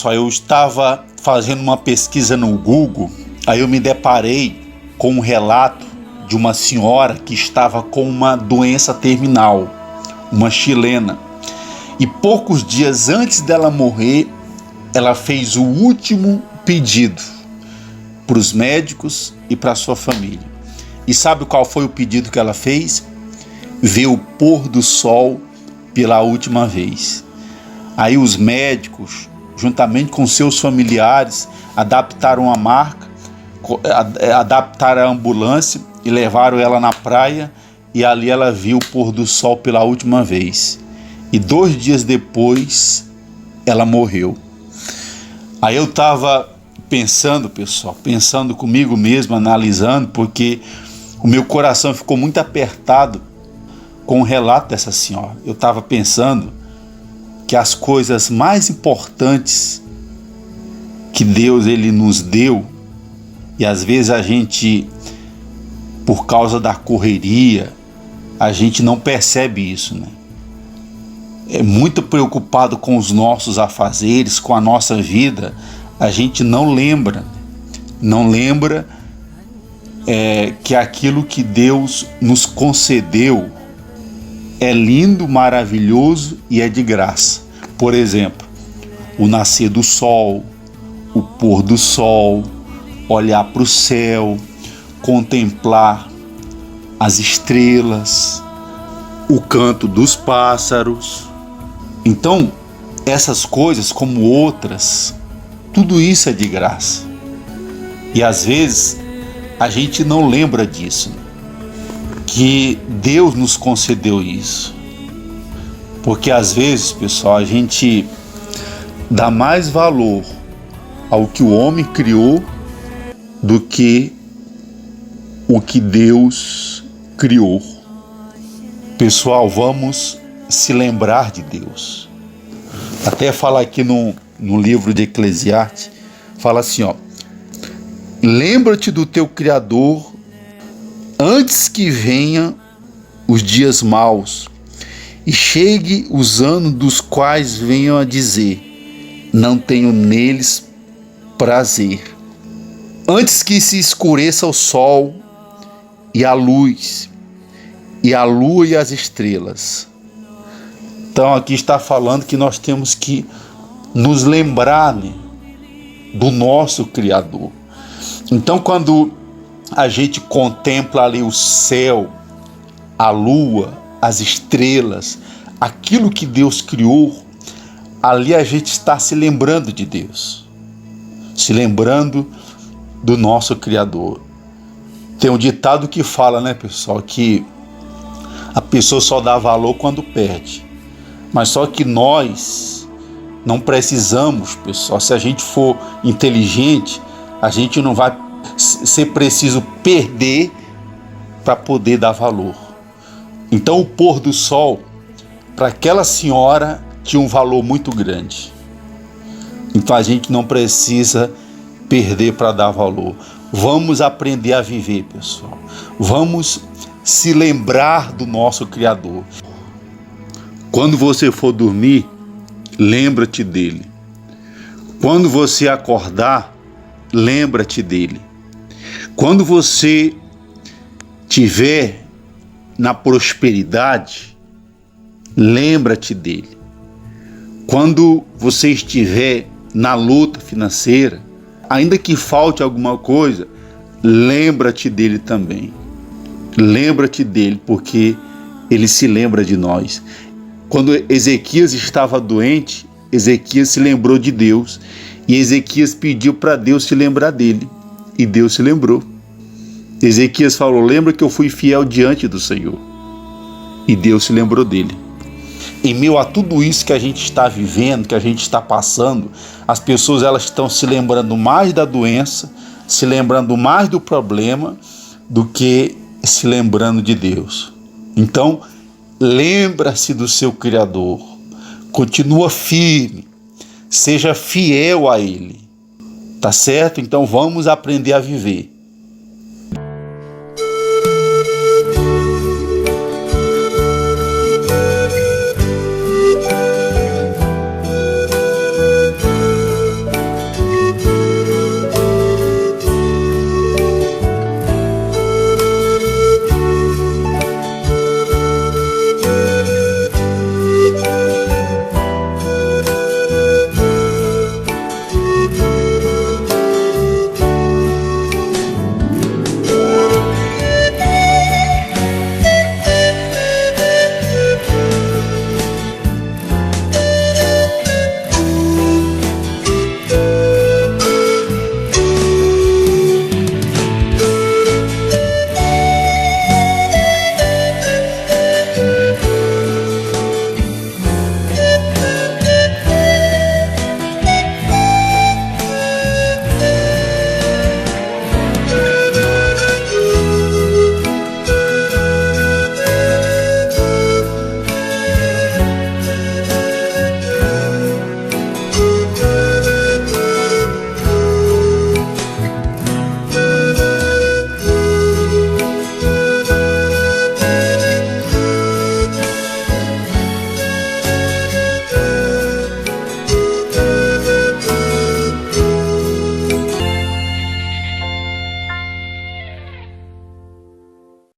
Só eu estava fazendo uma pesquisa no Google, aí eu me deparei com um relato de uma senhora que estava com uma doença terminal, uma chilena. E poucos dias antes dela morrer, ela fez o último pedido para os médicos e para a sua família. E sabe qual foi o pedido que ela fez? Ver o pôr do sol pela última vez. Aí os médicos, juntamente com seus familiares, adaptaram a marca, adaptaram a ambulância e levaram ela na praia, e ali ela viu o pôr do sol pela última vez. E 2 dias depois, ela morreu. Aí eu estava pensando, pessoal, pensando comigo mesmo, analisando, porque o meu coração ficou muito apertado com o relato dessa senhora. Eu estava pensando que as coisas mais importantes que Deus ele nos deu, e às vezes a gente, por causa da correria, a gente não percebe isso, né? É muito preocupado com os nossos afazeres, com a nossa vida, a gente não lembra que aquilo que Deus nos concedeu é lindo, maravilhoso e é de graça. Por exemplo, o nascer do sol, o pôr do sol, olhar para o céu, contemplar as estrelas, o canto dos pássaros. Então, essas coisas como outras, tudo isso é de graça. E às vezes a gente não lembra disso, que Deus nos concedeu isso. Porque às vezes, pessoal, a gente dá mais valor ao que o homem criou do que o que Deus criou. Pessoal, vamos se lembrar de Deus. Até fala aqui no livro de Eclesiastes, fala assim, ó: lembra-te do teu Criador antes que venha os dias maus e chegue os anos dos quais venham a dizer: não tenho neles prazer. Antes que se escureça o sol e a luz, e a lua e as estrelas. Então aqui está falando que nós temos que nos lembrar, né, do nosso Criador. Então quando a gente contempla ali o céu, a lua, as estrelas, aquilo que Deus criou, ali a gente está se lembrando de Deus, se lembrando do nosso Criador. Tem um ditado que fala, né, pessoal, que a pessoa só dá valor quando perde. Mas só que nós não precisamos, pessoal, se a gente for inteligente, a gente não vai ser preciso perder para poder dar valor. Então o pôr do sol, para aquela senhora, tinha um valor muito grande. Então a gente não precisa perder para dar valor. Vamos aprender a viver, pessoal. Vamos se lembrar do nosso Criador. Quando você for dormir, lembra-te dele. Quando você acordar, lembra-te dele. Quando você estiver na prosperidade, lembra-te dele. Quando você estiver na luta financeira, ainda que falte alguma coisa, lembra-te dele também. Lembra-te dele, porque ele se lembra de nós. Quando Ezequias estava doente, Ezequias se lembrou de Deus, e Ezequias pediu para Deus se lembrar dele, e Deus se lembrou. Ezequias falou: lembra que eu fui fiel diante do Senhor, e Deus se lembrou dele. Em meio a tudo isso que a gente está vivendo, que a gente está passando, as pessoas elas estão se lembrando mais da doença, se lembrando mais do problema, do que se lembrando de Deus. Então, lembra-se do seu Criador, continua firme, seja fiel a Ele, tá certo? Então vamos aprender a viver.